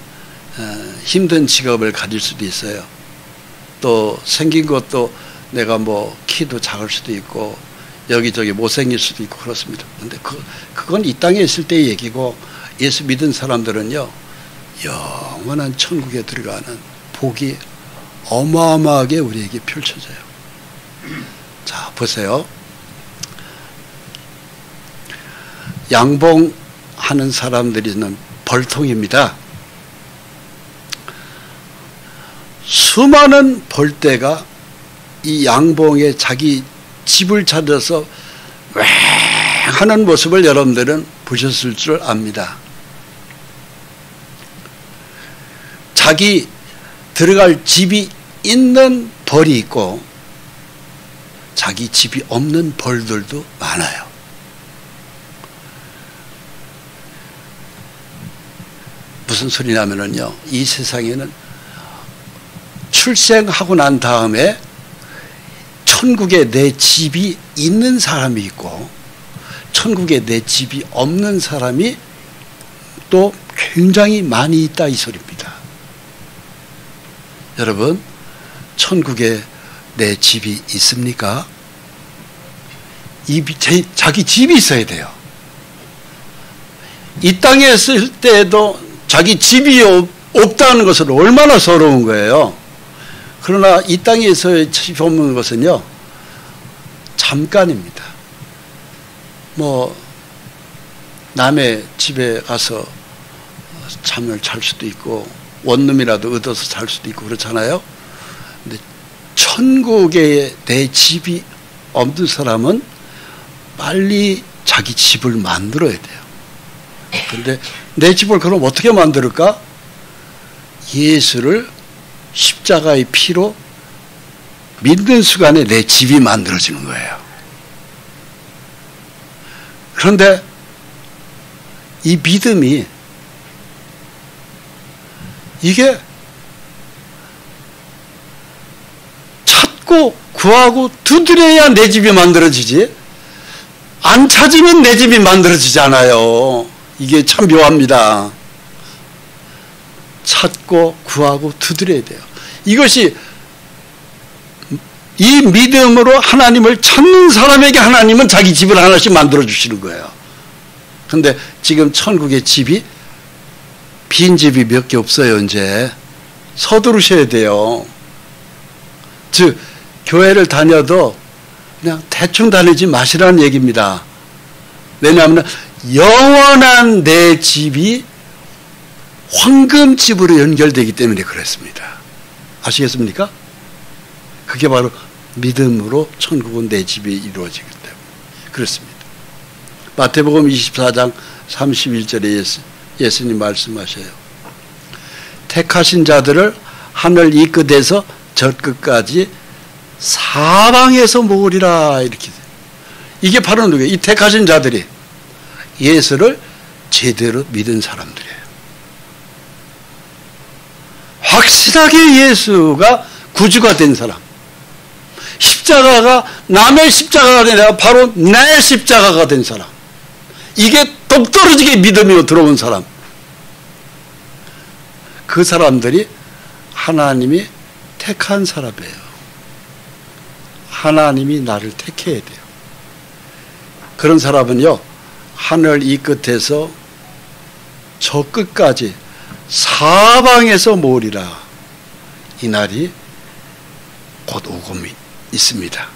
힘든 직업을 가질 수도 있어요. 또 생긴 것도 내가 키도 작을 수도 있고 여기저기 못생길 수도 있고 그렇습니다. 그런데 그건 이 땅에 있을 때의 얘기고 예수 믿은 사람들은요 영원한 천국에 들어가는 복이 어마어마하게 우리에게 펼쳐져요. 자, 보세요. 양봉하는 사람들이 있는 벌통입니다. 수많은 벌떼가 이 양봉에 자기 집을 찾아서 왱 하는 모습을 여러분들은 보셨을 줄 압니다. 자기 들어갈 집이 있는 벌이 있고 자기 집이 없는 벌들도 많아요. 무슨 소리냐면요, 이 세상에는 출생하고 난 다음에 천국에 내 집이 있는 사람이 있고 천국에 내 집이 없는 사람이 또 굉장히 많이 있다, 이 소리입니다. 여러분, 천국에 내 집이 있습니까? 자기 집이 있어야 돼요. 이 땅에 있을 때에도 자기 집이 없다는 것은 얼마나 서러운 거예요. 그러나 이 땅에서의 집이 없는 것은요 잠깐입니다. 남의 집에 가서 잠을 잘 수도 있고 원룸이라도 얻어서 잘 수도 있고 그렇잖아요. 근데 천국에 내 집이 없는 사람은 빨리 자기 집을 만들어야 돼요. 근데 내 집을 그럼 어떻게 만들까? 예수를 십자가의 피로 믿는 순간에 내 집이 만들어지는 거예요. 그런데 이 믿음이 이게 찾고 구하고 두드려야 내 집이 만들어지지 안 찾으면 내 집이 만들어지지 않아요. 이게 참 묘합니다. 찾고 구하고 두드려야 돼요. 이것이 이 믿음으로 하나님을 찾는 사람에게 하나님은 자기 집을 하나씩 만들어 주시는 거예요. 그런데 지금 천국의 집이 빈집이 몇 개 없어요. 이제 서두르셔야 돼요. 즉 교회를 다녀도 그냥 대충 다니지 마시라는 얘기입니다. 왜냐하면 영원한 내 집이 황금집으로 연결되기 때문에 그렇습니다. 아시겠습니까? 그게 바로 믿음으로 천국은 내 집이 이루어지기 때문에 그렇습니다. 마태복음 24장 31절에 예수님 말씀하셔요. 택하신 자들을 하늘 이 끝에서 저 끝까지 사방에서 모으리라, 이렇게. 이게 바로 누구예요? 이 택하신 자들이 예수를 제대로 믿은 사람들이에요. 확실하게 예수가 구주가 된 사람. 십자가가 남의 십자가가 아니라 바로 내 십자가가 된 사람. 이게 똑떨어지게 믿음으로 들어온 사람. 그 사람들이 하나님이 택한 사람이에요. 하나님이 나를 택해야 돼요. 그런 사람은요, 하늘 이 끝에서 저 끝까지 사방에서 모으리라. 이 날이 곧 오고 있습니다.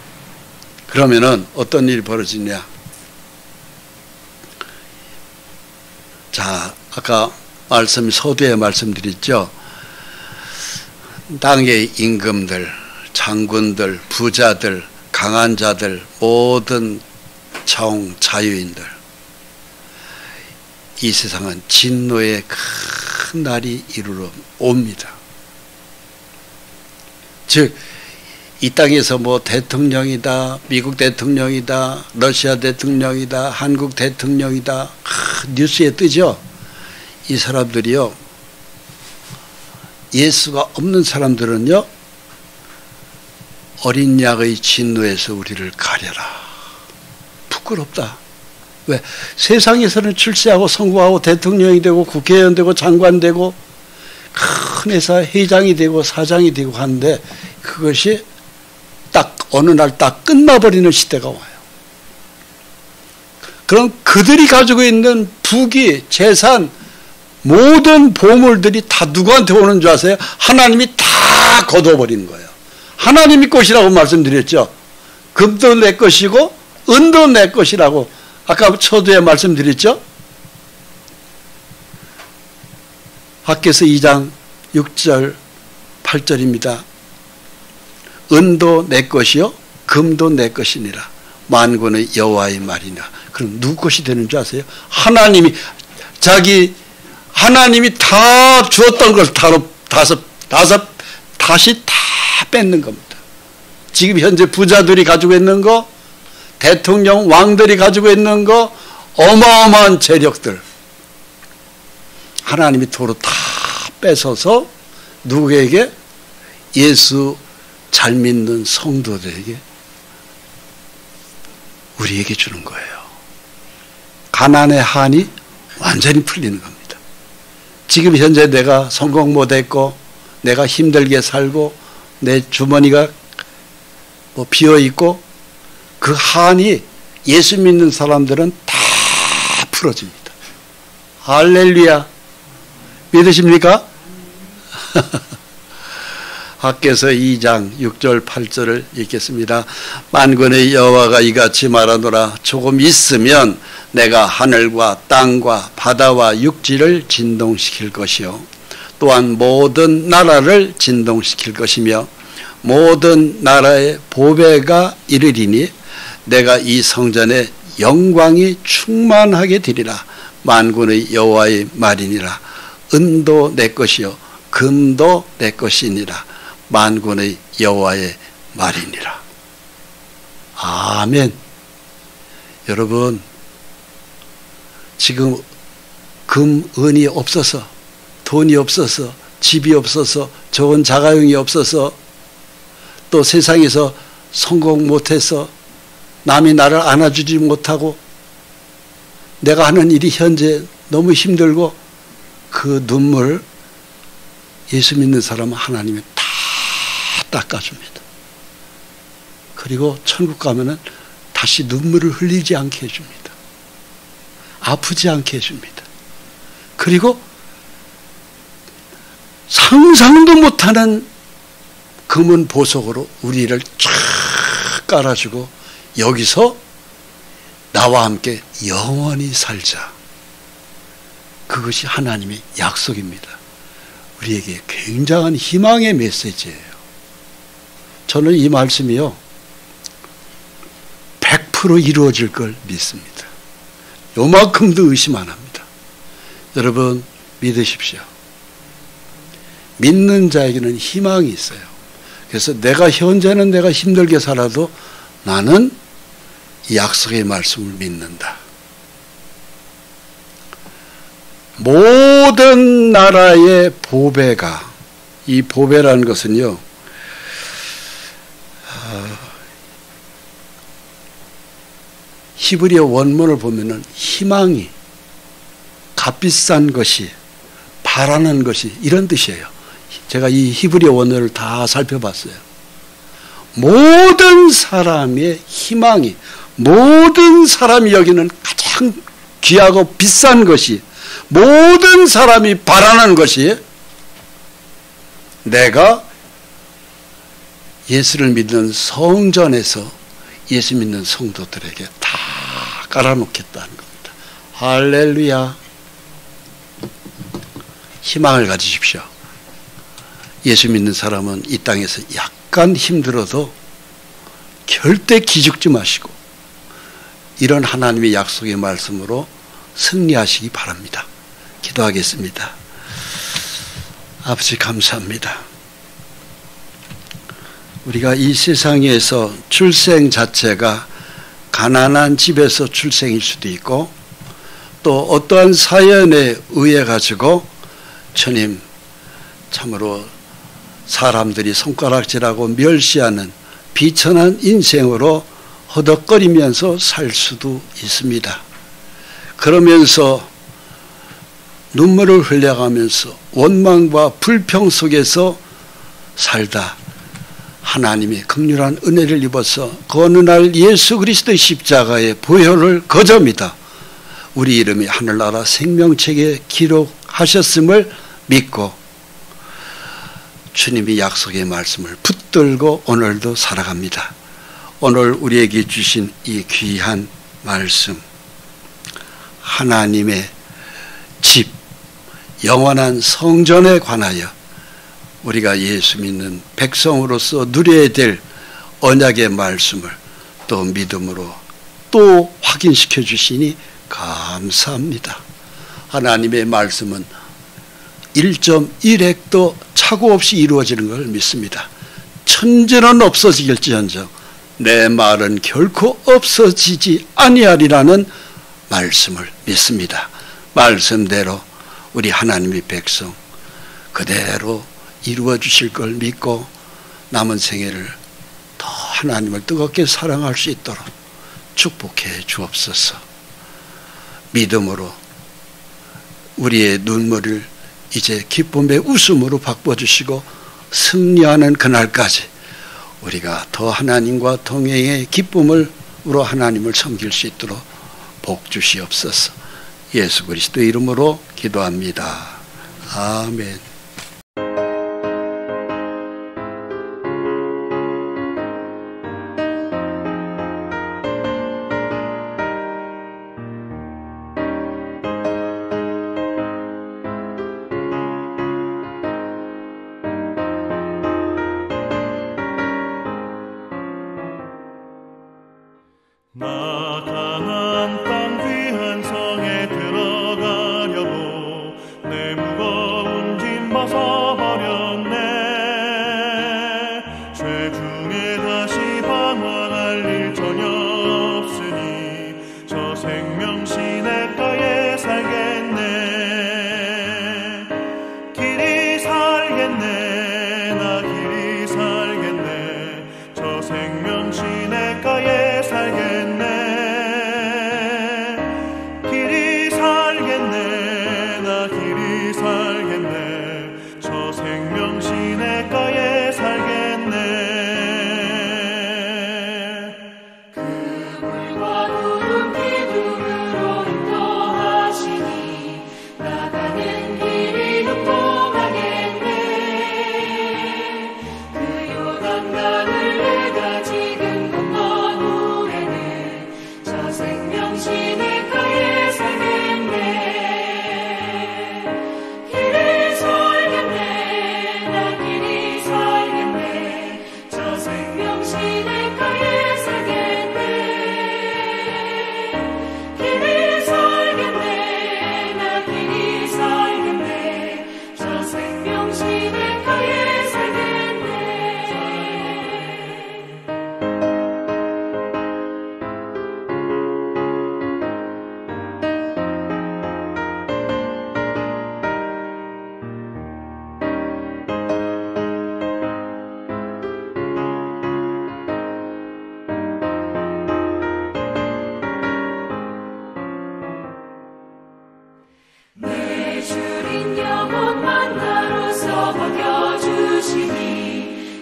그러면은 어떤 일이 벌어지냐? 자, 아까 서두에 말씀드렸죠. 땅의 임금들, 장군들, 부자들, 강한 자들, 모든 자유인들, 이 세상은 진노의 큰 날이 이르러 옵니다. 즉, 이 땅에서 뭐 대통령이다, 미국 대통령이다, 러시아 대통령이다, 한국 대통령이다, 뉴스에 뜨죠. 이 사람들이요, 예수가 없는 사람들은요, 어린 양의 진노에서 우리를 가려라. 부끄럽다. 왜? 세상에서는 출세하고 성공하고 대통령이 되고 국회의원 되고 장관 되고 큰 회사 회장이 되고 사장이 되고 하는데, 그것이 딱 어느 날 딱 끝나버리는 시대가 와요. 그럼 그들이 가지고 있는 부귀, 재산, 모든 보물들이 다 누구한테 오는 줄 아세요? 하나님이 다 거둬버리는 거예요. 하나님이 것이라고 말씀드렸죠. 금도 내 것이고 은도 내 것이라고 아까 초두에 말씀드렸죠. 학개서 2장 6절 8절입니다. 은도 내 것이요 금도 내 것이니라. 만군의 여호와의 말이냐. 그럼 누구 것이 되는 줄 아세요? 하나님이 하나님이 다 주었던 걸 다시 다 뺏는 겁니다. 지금 현재 부자들이 가지고 있는 거, 대통령 왕들이 가지고 있는 거, 어마어마한 재력들, 하나님이 도로 다 뺏어서 누구에게? 예수 잘 믿는 성도들에게, 우리에게 주는 거예요. 가난의 한이 완전히 풀리는 겁니다. 지금 현재 내가 성공 못했고 내가 힘들게 살고 내 주머니가 뭐 비어있고, 그 한이 예수 믿는 사람들은 다 풀어집니다. 할렐루야. 믿으십니까? 학개서 2장 6절 8절을 읽겠습니다. 만군의 여호와가 이같이 말하노라. 조금 있으면 내가 하늘과 땅과 바다와 육지를 진동시킬 것이요 또한 모든 나라를 진동시킬 것이며 모든 나라의 보배가 이르리니 내가 이 성전에 영광이 충만하게 되리라. 만군의 여호와의 말이니라. 은도 내 것이요 금도 내 것이니라. 만군의 여호와의 말이니라. 아멘. 여러분, 지금 금, 은이 없어서, 돈이 없어서, 집이 없어서, 좋은 자가용이 없어서, 또 세상에서 성공 못해서 남이 나를 안아주지 못하고 내가 하는 일이 현재 너무 힘들고, 그 눈물 예수 믿는 사람은 하나님이 다 닦아줍니다. 그리고 천국 가면은 다시 눈물을 흘리지 않게 해줍니다. 아프지 않게 해줍니다. 그리고 상상도 못하는 금은 보석으로 우리를 쫙 깔아주고 여기서 나와 함께 영원히 살자. 그것이 하나님의 약속입니다. 우리에게 굉장한 희망의 메시지예요. 저는 이 말씀이요 100% 이루어질 걸 믿습니다. 요만큼도 의심 안 합니다. 여러분 믿으십시오. 믿는 자에게는 희망이 있어요. 그래서 현재는 내가 힘들게 살아도 나는 이 약속의 말씀을 믿는다. 모든 나라의 보배가, 이 보배라는 것은요 히브리어 원문을 보면은 희망이, 값비싼 것이, 바라는 것이, 이런 뜻이에요. 제가 이 히브리어 원어를 다 살펴봤어요. 모든 사람의 희망이, 모든 사람이 여기는 가장 귀하고 비싼 것이, 모든 사람이 바라는 것이 내가 예수를 믿는 성전에서 예수 믿는 성도들에게 다 깔아놓겠다는 겁니다. 할렐루야. 희망을 가지십시오. 예수 믿는 사람은 이 땅에서 약간 힘들어도 절대 기죽지 마시고 이런 하나님의 약속의 말씀으로 승리하시기 바랍니다. 기도하겠습니다. 아버지 감사합니다. 우리가 이 세상에서 출생 자체가 가난한 집에서 출생일 수도 있고 또 어떠한 사연에 의해 가지고 주님 참으로 사람들이 손가락질하고 멸시하는 비천한 인생으로 허덕거리면서 살 수도 있습니다. 그러면서 눈물을 흘려가면서 원망과 불평 속에서 살다 하나님의 긍휼한 은혜를 입어서 그 어느 날 예수 그리스도의 십자가의 보혈을 거저미다 우리 이름이 하늘나라 생명책에 기록하셨음을 믿고 주님이 약속의 말씀을 붙들고 오늘도 살아갑니다. 오늘 우리에게 주신 이 귀한 말씀, 하나님의 집, 영원한 성전에 관하여 우리가 예수 믿는 백성으로서 누려야 될 언약의 말씀을 또 믿음으로 또 확인시켜 주시니 감사합니다. 하나님의 말씀은 1.1획도 착오 없이 이루어지는 걸 믿습니다. 천재는 없어지길지언정 내 말은 결코 없어지지 아니하리라는 말씀을 믿습니다. 말씀대로 우리 하나님의 백성 그대로 이루어 주실 걸 믿고 남은 생애를 더 하나님을 뜨겁게 사랑할 수 있도록 축복해 주옵소서. 믿음으로 우리의 눈물을 이제 기쁨의 웃음으로 바꿔주시고 승리하는 그날까지 우리가 더 하나님과 동행의 기쁨으로 하나님을 섬길 수 있도록 복 주시옵소서. 예수 그리스도의 이름으로 기도합니다. 아멘. 나가난 땅 귀한 성에 들어가려고 내 무거운 짐 벗어버렸네. 죄 중에 다시 방황할 일 전혀 없으니 저 생명 시냇가에 살겠네. 길이 살겠네. 나 길이 살겠네. 저 생명 시냇가에 살겠네.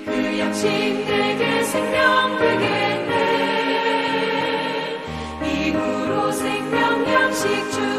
그 양심 내게 생 소식